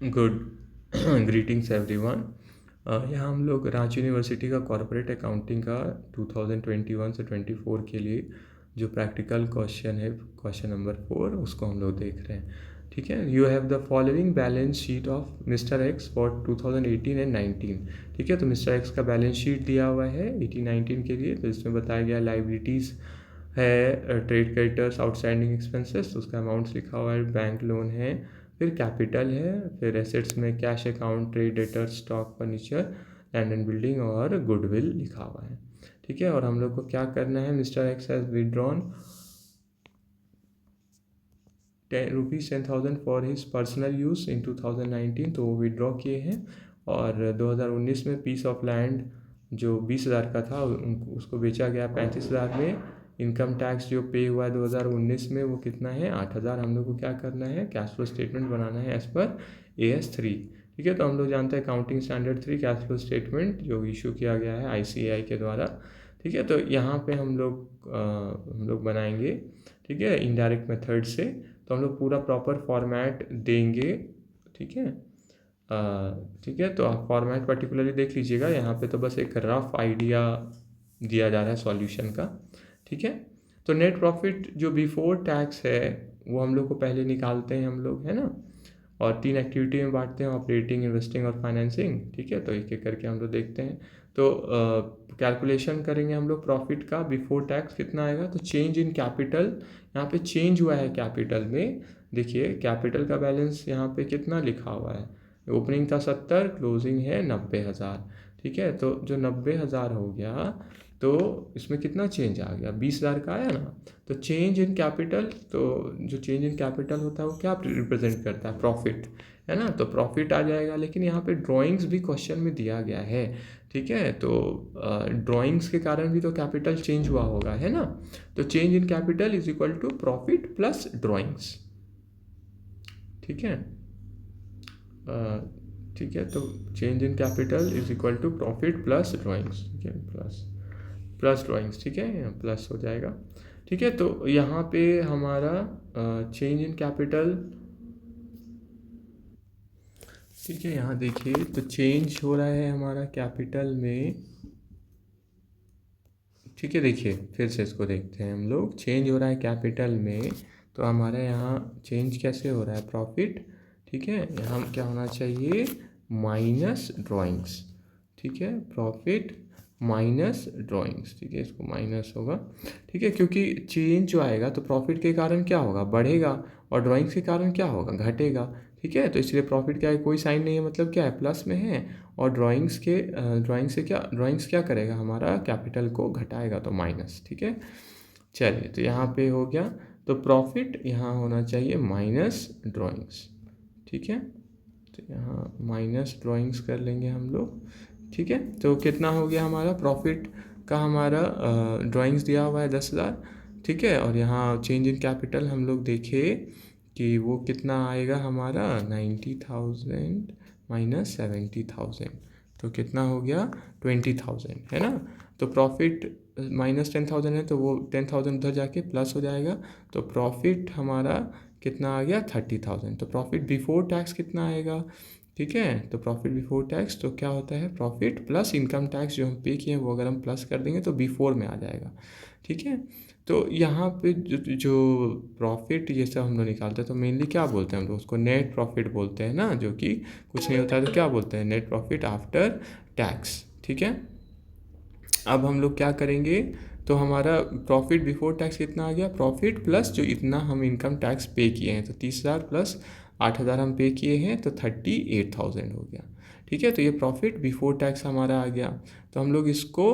Good greetings everyone. यहाँ हम लोग रांची यूनिवर्सिटी का कॉर्पोरेट अकाउंटिंग का 2021 से 24 के लिए जो प्रैक्टिकल क्वेश्चन है, क्वेश्चन नंबर 4, उसको हम लोग देख रहे हैं। ठीक है, you have the following balance sheet of mister x for 2018 and 19। ठीक है, तो मिस्टर एक्स का बैलेंस शीट दिया हुआ है 18-19 के लिए। तो इसमें बताया गया लाइबिलिटीज़ है, ट्रेड क्रेडिटर्स, आउटस्टैंडिंग एक्सपेंसेस, उसका अमाउंट्स लिखा हुआ है, बैंक लोन है, फिर कैपिटल है, फिर एसेट्स में cash account, trade debtors, stock, furniture, land and building और गुडविल लिखा हुआ है। ठीक है, और हम लोग को क्या करना है, mister x has withdrawn ₹10,000 for his personal use in 2019, तो वो विदड्रॉ किए हैं। और 2019 में पीस ऑफ लैंड जो 20,000 का था उसको बेचा गया 35,000 में। इनकम टैक्स जो पे हुआ है 2019 में वो कितना है, 8,000। हम लोग को क्या करना है, कैश फ्लो स्टेटमेंट बनाना है एज पर AS3। ठीक है, तो हम लोग जानते हैं accounting standard 3 cash flow statement जो इशू किया गया है ICAI के द्वारा। ठीक है, तो यहाँ पे हम लोग बनाएंगे। ठीक है, इनडायरेक्ट मेथड से। तो हम लोग पूरा प्रॉपर फॉर्मेट देंगे। ठीक है, ठीक है, तो आप फॉर्मेट पर्टिकुलरली देख लीजिएगा। यहाँ पे तो बस एक रफ आइडिया दिया जा रहा है सॉल्यूशन का। ठीक है, तो नेट प्रॉफिट जो बिफोर टैक्स है वो हम लोग को पहले निकालते हैं हम लोग, है ना। और 3 एक्टिविटी में बांटते हैं, ऑपरेटिंग, इन्वेस्टिंग और फाइनेंसिंग। ठीक है, तो एक एक करके हम लोग देखते हैं। तो कैलकुलेशन करेंगे हम लोग प्रॉफिट का बिफोर टैक्स कितना आएगा। तो चेंज इन कैपिटल, यहाँ पे चेंज हुआ है कैपिटल में। देखिए कैपिटल का बैलेंस यहाँ पे कितना लिखा हुआ है, ओपनिंग था 70, क्लोजिंग है 90,000। ठीक है, तो जो 90,000 हो गया तो इसमें कितना चेंज आ गया, 20,000 का आया ना। तो चेंज इन कैपिटल, तो जो चेंज इन कैपिटल होता है वो क्या रिप्रेजेंट करता है, प्रॉफिट, है ना। तो प्रॉफिट आ जाएगा, लेकिन यहाँ पे ड्राइंग्स भी क्वेश्चन में दिया गया है। ठीक है, तो ड्राइंग्स के कारण भी तो कैपिटल चेंज हुआ होगा, है ना। तो change in capital is equal to profit plus drawings. ठीक है, ठीक है, तो change in capital is equal to profit plus drawings. ठीक है, प्लस प्लस ड्राइंग्स। ठीक है, यहाँ प्लस हो जाएगा। ठीक है, तो यहाँ पे हमारा चेंज इन कैपिटल, ठीक है, यहाँ देखिए तो चेंज हो रहा है हमारा कैपिटल में। ठीक है, देखिए फिर से इसको देखते हैं हम लोग। चेंज हो रहा है कैपिटल में, तो हमारे यहाँ चेंज कैसे हो रहा है, प्रॉफिट। ठीक है, यहाँ क्या होना चाहिए, माइनस ड्राइंग्स। ठीक है, प्रॉफिट माइनस ड्राइंग्स। ठीक है, इसको माइनस होगा। ठीक है, क्योंकि चेंज जो आएगा तो प्रॉफिट के कारण क्या होगा, बढ़ेगा, और ड्राइंग्स के कारण क्या होगा, घटेगा। ठीक है, तो इसलिए प्रॉफिट क्या है, कोई साइन नहीं है, मतलब क्या है, प्लस में है। और ड्राइंग्स क्या करेगा, हमारा कैपिटल को घटाएगा, तो माइनस। ठीक है, चलिए तो यहाँ पे हो गया। तो प्रॉफिट यहाँ होना चाहिए माइनस ड्राइंग्स। ठीक है, तो यहाँ माइनस ड्राइंग्स कर लेंगे हम लोग। ठीक है, तो कितना हो गया हमारा प्रॉफिट का, हमारा ड्राइंग्स दिया हुआ है 10,000। ठीक है, और यहाँ चेंज इन कैपिटल हम लोग देखे कि वो कितना आएगा हमारा, 90,000 माइनस 70,000, तो कितना हो गया, 20,000, है ना। तो प्रॉफिट माइनस 10,000 है, तो वो 10,000 उधर जाके प्लस हो जाएगा। तो प्रॉफिट हमारा कितना आ गया, 30,000। तो प्रॉफिट बिफोर टैक्स कितना आएगा। ठीक है, तो प्रॉफिट बिफोर टैक्स तो क्या होता है, प्रॉफिट प्लस इनकम टैक्स जो हम पे किए हैं वो अगर हम प्लस कर देंगे तो बिफोर में आ जाएगा। ठीक है, तो यहाँ पे जो प्रॉफिट ये सब हम लोग निकालते हैं तो मेनली क्या बोलते हैं हम लोग, उसको नेट प्रॉफिट बोलते हैं ना, जो कि कुछ नहीं होता है, तो क्या बोलते हैं, नेट प्रॉफिट आफ्टर टैक्स। ठीक है, अब हम लोग क्या करेंगे, तो हमारा प्रॉफिट बिफोर टैक्स कितना आ गया, प्रॉफिट प्लस जो इतना हम इनकम टैक्स पे किए हैं, तो 30,000 प्लस 8,000 हम पे किए हैं, तो 38,000 हो गया। ठीक है, तो ये प्रॉफिट बिफोर टैक्स हमारा आ गया। तो हम लोग इसको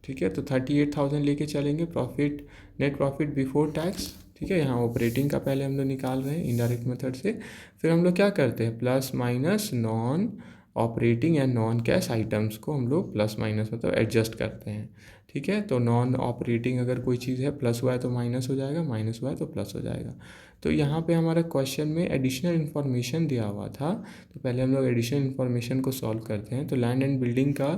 ठीक है, तो 38,000 लेके चलेंगे profit, net profit before tax. ठीक है, यहाँ ऑपरेटिंग का पहले हम लोग निकाल रहे हैं इनडायरेक्ट मेथड से। फिर हम लोग क्या करते हैं, plus minus non operating and non cash items को हम लोग प्लस माइनस मतलब एडजस्ट करते हैं। ठीक है। तो नॉन ऑपरेटिंग अगर कोई चीज़ है, प्लस हुआ है तो माइनस हो जाएगा, माइनस हुआ है तो प्लस हो जाएगा। तो यहाँ पे हमारा क्वेश्चन में एडिशनल इन्फॉर्मेशन दिया हुआ था, तो पहले हम लोग एडिशनल इन्फॉर्मेशन को सॉल्व करते हैं। तो लैंड एंड बिल्डिंग का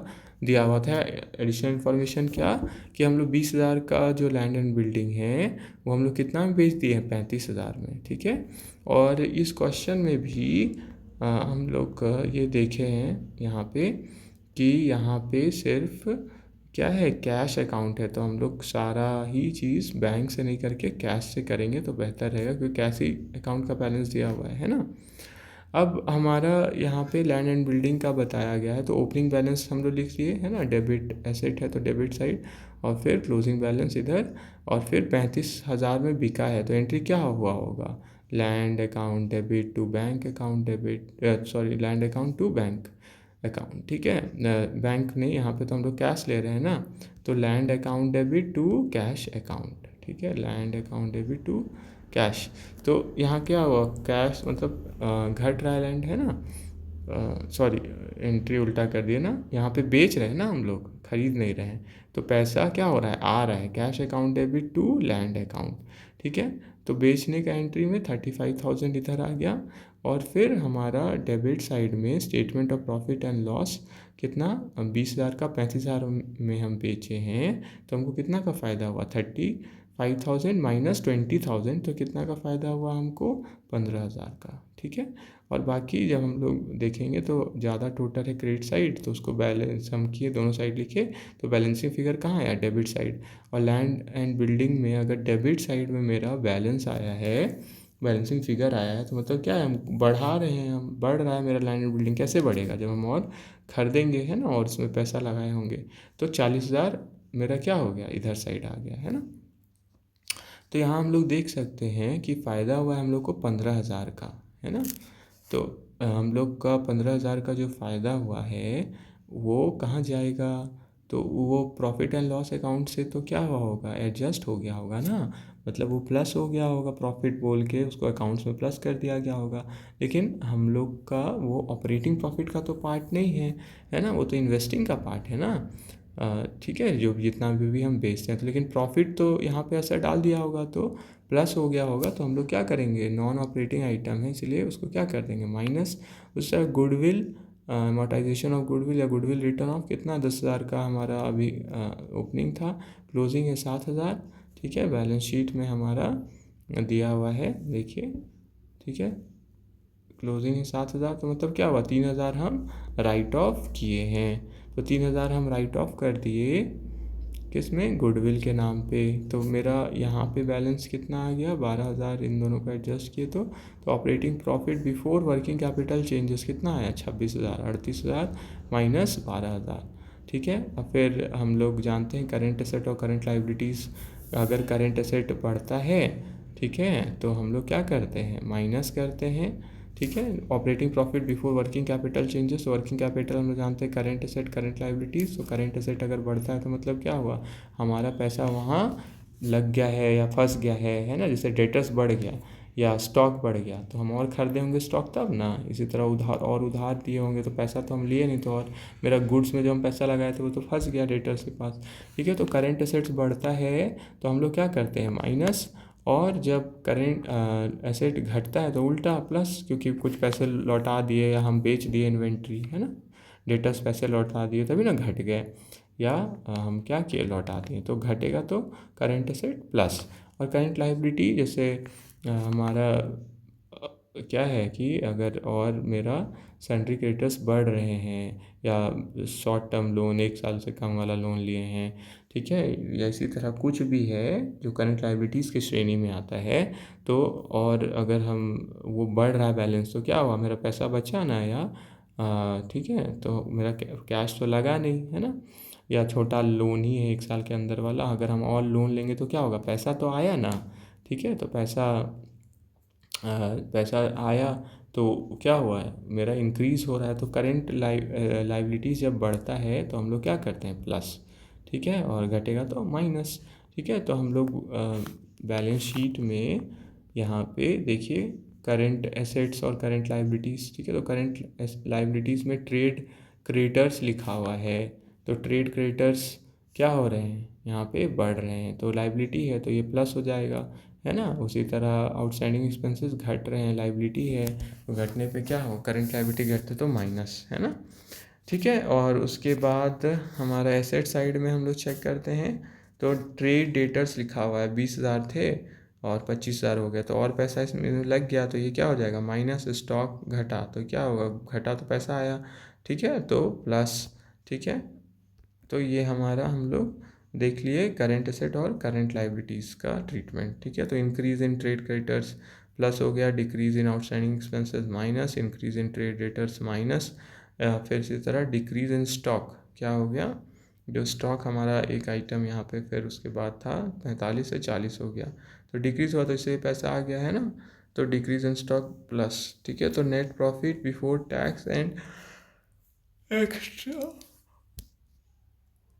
दिया हुआ था एडिशनल इन्फॉर्मेशन क्या, कि हम लोग 20,000 का जो लैंड एंड बिल्डिंग है वो हम लोग कितना में बेच दिए हैं, 35,000 में। ठीक है। और इस क्वेश्चन में भी हम लोग ये देखे हैं यहाँ पे कि यहाँ पे सिर्फ क्या है, कैश अकाउंट है। तो हम लोग सारा ही चीज़ बैंक से नहीं करके कैश से करेंगे तो बेहतर रहेगा, क्योंकि कैश ही अकाउंट का बैलेंस दिया हुआ है ना। अब हमारा यहाँ पे लैंड एंड बिल्डिंग का बताया गया है, तो ओपनिंग बैलेंस हम लोग लिख लिए है ना, डेबिट एसेट है तो डेबिट साइड, और फिर क्लोजिंग बैलेंस इधर, और फिर 35,000 में बिका है तो एंट्री क्या हुआ होगा, land account debit to bank account debit, sorry land account to bank account. ठीक है। बैंक नहीं, यहाँ पे तो हम लोग कैश ले रहे हैं ना, तो land account debit to cash account. ठीक है, land account debit to cash. तो यहाँ क्या हुआ, कैश मतलब घट रहा है, लैंड है ना, सॉरी एंट्री उल्टा कर दिए ना, यहाँ पे बेच रहे हैं ना हम लोग, खरीद नहीं रहे हैं। तो पैसा क्या हो रहा है, आ रहा है, cash account debit to land account. ठीक है। तो बेचने का एंट्री में 35,000 इधर आ गया, और फिर हमारा डेबिट साइड में statement of profit and loss कितना, 20,000 का 35,000 में हम बेचे हैं, तो हमको कितना का फ़ायदा हुआ, 35,000 माइनस 20,000, तो कितना का फ़ायदा हुआ हमको, 15,000 का। ठीक है। और बाकी जब हम लोग देखेंगे तो ज़्यादा टोटल है क्रेडिट साइड, तो उसको बैलेंस हम किए, दोनों साइड लिखे, तो बैलेंसिंग फिगर कहाँ आया, डेबिट साइड। और लैंड एंड बिल्डिंग में अगर डेबिट साइड में मेरा बैलेंस आया है, बैलेंसिंग फिगर आया है, तो मतलब क्या है, हम बढ़ा रहे हैं, हम बढ़ रहा है मेरा लैंड एंड बिल्डिंग। कैसे बढ़ेगा, जब हम और खरीदेंगे है ना, और उसमें पैसा लगाए होंगे, तो 40,000 मेरा क्या हो गया, इधर साइड आ गया है ना। तो यहाँ हम लोग देख सकते हैं कि फ़ायदा हुआ है हम लोग को 15,000 का, है ना। तो हम लोग का 15,000 का जो फ़ायदा हुआ है वो कहाँ जाएगा, तो वो प्रॉफिट एंड लॉस अकाउंट से तो क्या हुआ होगा, एडजस्ट हो गया होगा ना, मतलब वो प्लस हो गया होगा, प्रॉफिट बोल के उसको अकाउंट्स में प्लस कर दिया गया होगा। लेकिन हम लोग का वो ऑपरेटिंग प्रॉफिट का तो पार्ट नहीं है ना, वो तो इन्वेस्टिंग का पार्ट है ना। ठीक है, जो जितना भी हम बेचते हैं, तो लेकिन प्रॉफिट तो यहाँ पे असर डाल दिया होगा तो प्लस हो गया होगा। तो हम लोग क्या करेंगे, नॉन ऑपरेटिंग आइटम है इसलिए उसको क्या कर देंगे, माइनस। उससे गुडविल, अमोर्टाइजेशन ऑफ गुडविल या गुडविल रिटर्न ऑफ कितना, 10,000 का हमारा अभी ओपनिंग था, क्लोजिंग है 7,000। ठीक है, बैलेंस शीट में हमारा दिया हुआ है, देखिए। ठीक है, क्लोजिंग है 7,000, तो मतलब क्या हुआ, 3,000 हम राइट ऑफ किए हैं। तो 3,000 हम राइट ऑफ कर दिए किस में, गुडविल के नाम पे। तो मेरा यहाँ पे बैलेंस कितना आ गया, 12,000, इन दोनों को एडजस्ट किए तो operating profit before working capital changes कितना आया, 26,000, 38,000 माइनस 12,000। ठीक है। अब फिर हम लोग जानते हैं करेंट एसेट और करेंट लाइबिलिटीज़, अगर करेंट एसेट बढ़ता है, ठीक है, तो हम लोग क्या करते हैं, माइनस करते हैं। ठीक है, operating profit before working capital changes, working capital हम लोग जानते हैं करेंट एसेट करेंट लाइबिलिटीज़, तो करेंट एसेट अगर बढ़ता है तो मतलब क्या हुआ, हमारा पैसा वहाँ लग गया है या फंस गया है ना, जैसे डेटर्स बढ़ गया या स्टॉक बढ़ गया, तो हम और खरीदे होंगे स्टॉक तब ना। इसी तरह उधार दिए होंगे तो पैसा तो हम लिए नहीं, तो और मेरा गुड्स में जो हम पैसा लगाए थे वो तो फंस गया डेटर्स के पास। ठीक है, तो करेंट एसेट्स बढ़ता है तो हम लोग क्या करते हैं, माइनस। और जब करेंट एसेट घटता है तो उल्टा प्लस, क्योंकि कुछ पैसे लौटा दिए या हम बेच दिए इन्वेंट्री, है ना, डेटर्स पैसे लौटा दिए तभी ना घट गए, या हम क्या किए, लौटा दिए, तो घटेगा तो करेंट एसेट प्लस। और करेंट लाइबिलिटी जैसे हमारा क्या है कि अगर और मेरा सैलरी क्रेडिटर्स बढ़ रहे हैं, या शॉर्ट टर्म लोन 1 साल से कम वाला लोन लिए हैं, ठीक है, या इसी तरह कुछ भी है जो करंट लाइबिलिटीज़ की श्रेणी में आता है, तो और अगर हम वो बढ़ रहा है बैलेंस, तो क्या हुआ, मेरा पैसा बचा ना, या ठीक है, तो मेरा कैश तो लगा नहीं, है ना, या छोटा लोन ही है 1 साल के अंदर वाला, अगर हम और लोन लेंगे तो क्या होगा, पैसा तो आया ना। ठीक है, तो पैसा आया तो क्या हुआ है, मेरा इंक्रीज़ हो रहा है, तो करेंट लाइबिलिटीज़ जब बढ़ता है तो हम लोग क्या करते हैं, प्लस। ठीक है, और घटेगा तो माइनस। ठीक है, तो हम लोग बैलेंस शीट में यहाँ पे देखिए करेंट एसेट्स और करेंट लाइबिलिटीज़। ठीक है, तो करेंट लाइबिलिटीज़ में ट्रेड क्रेडिटर्स लिखा हुआ है, तो ट्रेड क्रेडिटर्स क्या हो रहे हैं, यहाँ पे बढ़ रहे हैं, तो लाइबिलिटी है तो ये प्लस हो जाएगा, है ना। उसी तरह आउटस्टैंडिंग एक्सपेंसेस घट रहे हैं, लाइबिलिटी है, तो घटने पे क्या हो, करंट लाइबिलिटी घटते तो माइनस, है ना। ठीक है, और उसके बाद हमारा एसेट साइड में हम लोग चेक करते हैं, तो ट्रेड डेटर्स लिखा हुआ है, 20,000 थे और 25,000 हो गया, तो और पैसा इसमें लग गया, तो ये क्या हो जाएगा, माइनस स्टॉक घटा, तो क्या होगा, घटा तो पैसा आया, ठीक है, तो प्लस। ठीक है, तो ये हमारा हम लोग देख लिए करंट एसेट और करंट लाइबिलिटीज़ का ट्रीटमेंट। ठीक है, तो increase in trade creditors plus हो गया, decrease in outstanding expenses minus, increase in trade debtors minus, फिर इसी तरह डिक्रीज इन स्टॉक क्या हो गया, जो स्टॉक हमारा एक आइटम यहाँ पे फिर उसके बाद था 45 से 40 हो गया, तो डिक्रीज हुआ तो इससे पैसा आ गया, है ना, तो डिक्रीज इन स्टॉक प्लस। ठीक है, तो net profit before tax and extra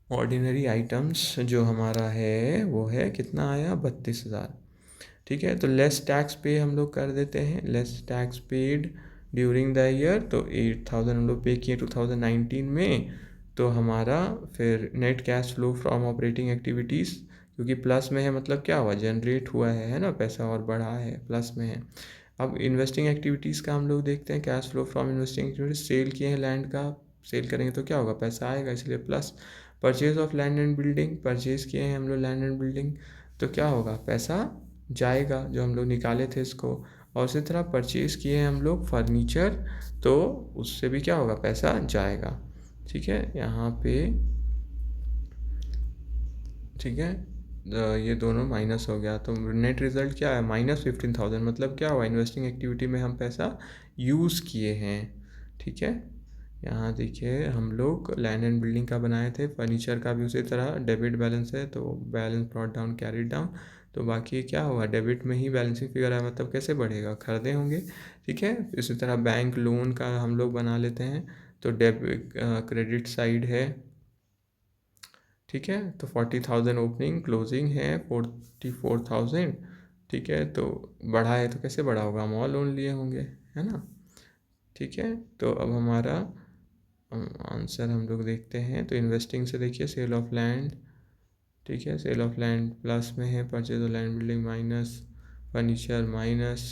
ordinary items जो हमारा है वो है कितना आया, 32,000। ठीक है, तो लेस टैक्स पे हम लोग कर देते हैं, less tax paid during the year, तो 8,000 हम लोग पे किए 2019 में, तो हमारा फिर net cash flow from operating activities, क्योंकि प्लस में है मतलब क्या हुआ, जनरेट हुआ है ना, पैसा और बढ़ा है, प्लस में है। अब इन्वेस्टिंग एक्टिविटीज़ का हम लोग देखते हैं, cash flow from investing activities, sale किए हैं लैंड का, सेल करेंगे तो क्या होगा, पैसा आएगा, इसलिए plus. Purchase of land and building, purchase किए हैं हम लोग लैंड एंड बिल्डिंग, तो क्या होगा, पैसा जाएगा, जो हम लोग निकाले थे इसको। और इसी तरह परचेज किए हैं हम लोग फर्नीचर, तो उससे भी क्या होगा, पैसा जाएगा। ठीक है, यहाँ पे ठीक है, ये दोनों माइनस हो गया, तो नेट रिजल्ट क्या है, -15,000, मतलब क्या हुआ, इन्वेस्टिंग एक्टिविटी में हम पैसा यूज़ किए हैं। ठीक है, यहाँ देखिए हम लोग लैंड एंड बिल्डिंग का बनाए थे, फर्नीचर का भी उसी तरह डेबिट बैलेंस है, तो balance brought down carried down, तो बाकी क्या हुआ, डेबिट में ही बैलेंसिंग फिगर है, मतलब कैसे बढ़ेगा, खरीदे होंगे। ठीक है, इसी तरह बैंक लोन का हम लोग बना लेते हैं, तो डेबिट क्रेडिट साइड है। ठीक है, तो 40,000 ओपनिंग, क्लोजिंग है 44,000। ठीक है, तो बढ़ा है तो कैसे बढ़ा होगा, हम और लोन लिए होंगे, है ना। ठीक है, तो अब हमारा आंसर हम लोग देखते हैं, तो इन्वेस्टिंग से देखिए सेल ऑफ लैंड, ठीक है, सेल ऑफ लैंड प्लस में है, purchase of land building minus, furniture minus,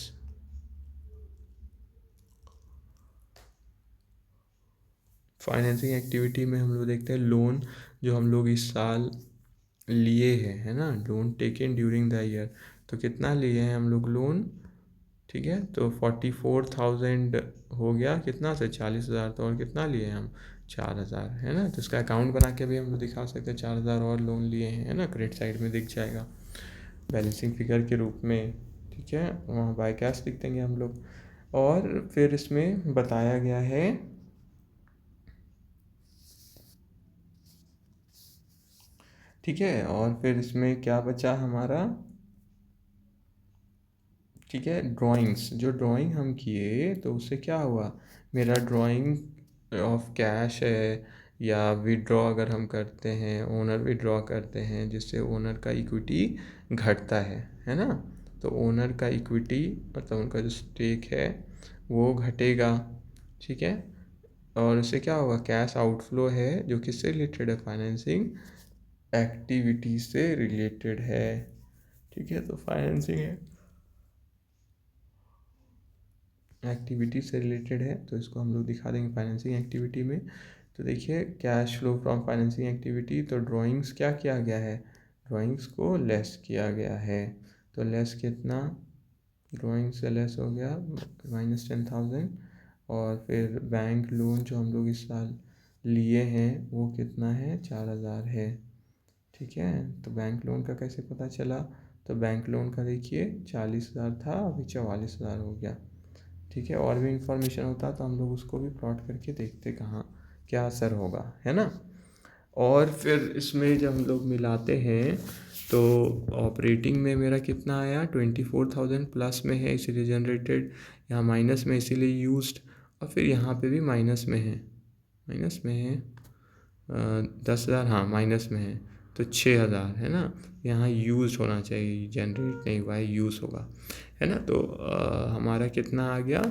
financing activity में हम लोग देखते हैं लोन जो हम लोग इस साल लिए हैं, है ना, loan taken during the year, तो कितना लिए हैं हम लोग लोन। ठीक है, तो 44,000 हो गया, कितना से 40,000, तो और कितना लिए हैं हम, 4,000, है ना, तो इसका अकाउंट बना के भी हम लोग दिखा सकते हैं, 4,000 और लोन लिए हैं, है ना, क्रेडिट साइड में दिख जाएगा बैलेंसिंग फिगर के रूप में। ठीक है, वहाँ बाय कैश लिख देंगे हम लोग, और फिर इसमें बताया गया है, ठीक है, और फिर इसमें क्या बचा हमारा, ठीक है, ड्राइंग्स, जो ड्राइंग हम किए तो उससे क्या हुआ, मेरा ड्राइंग ऑफ कैश है, या विड्रॉ अगर हम करते हैं, ओनर विड्रॉ करते हैं, जिससे ओनर का इक्विटी घटता है ना, तो ओनर का इक्विटी मतलब उनका जो स्टेक है वो घटेगा। ठीक है, और इससे क्या होगा, कैश आउटफ्लो है, जो किससे रिलेटेड है, फाइनेंसिंग एक्टिविटी से रिलेटेड है। ठीक है, तो फाइनेंसिंग है एक्टिविटी से रिलेटेड है, तो इसको हम लोग दिखा देंगे फाइनेंसिंग एक्टिविटी में। तो देखिए cash flow from financing activity, तो ड्राइंग्स क्या किया गया है, ड्राइंग्स को लेस किया गया है, तो लेस कितना, ड्राइंग से लेस हो गया -10,000, और फिर बैंक लोन जो हम लोग इस साल लिए हैं वो कितना है, 4,000 है। ठीक है, तो बैंक लोन का कैसे पता चला, तो बैंक लोन का देखिए 40,000 था, अभी 44,000 हो गया। ठीक है, और भी इंफॉर्मेशन होता तो हम लोग उसको भी प्लॉट करके देखते कहाँ क्या असर होगा, है ना। और फिर इसमें जब हम लोग मिलाते हैं, तो ऑपरेटिंग में मेरा कितना आया, 24,000 प्लस में है इसीलिए जनरेटेड, यहाँ माइनस में इसीलिए यूज्ड, और फिर यहाँ पे भी माइनस में है, माइनस में है 10,000, हाँ माइनस में है, तो 6,000, है ना, यहाँ यूज होना चाहिए, जनरेट नहीं हुआ है, यूज़ होगा, है ना, तो हमारा कितना आ गया,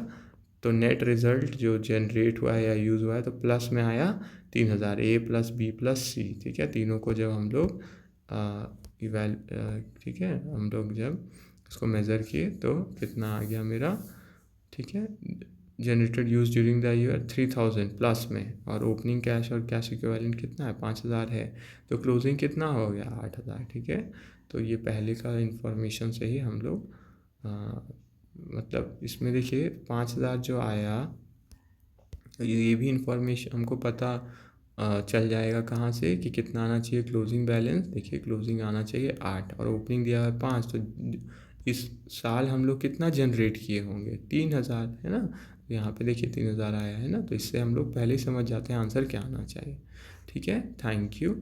तो नेट रिज़ल्ट जो जनरेट हुआ है या यूज़ हुआ है तो प्लस में आया 3000, ए प्लस बी प्लस सी, ठीक है। तीनों को जब हम लोग ठीक है, हम लोग जब इसको मेज़र किए तो कितना आ गया मेरा, ठीक है। Generated use during the year 3000 plus में, और ओपनिंग कैश और कैश इक्विवेलेंट कितना है 5000 है, तो क्लोजिंग कितना हो गया 8000, ठीक है। तो ये पहले का इंफॉर्मेशन से ही हम लोग मतलब इसमें देखिए 5000 जो आया, तो ये भी इंफॉर्मेशन हमको पता चल जाएगा कहाँ से कि कितना आना चाहिए क्लोजिंग बैलेंस। देखिए क्लोजिंग आना चाहिए 8 और ओपनिंग दिया है 5, तो इस साल हम लोग कितना जनरेट किए होंगे 3000, है ना। यहाँ पे देखिए 3000 आया है ना, तो इससे हम लोग पहले ही समझ जाते हैं आंसर क्या आना चाहिए, ठीक है। Thank you.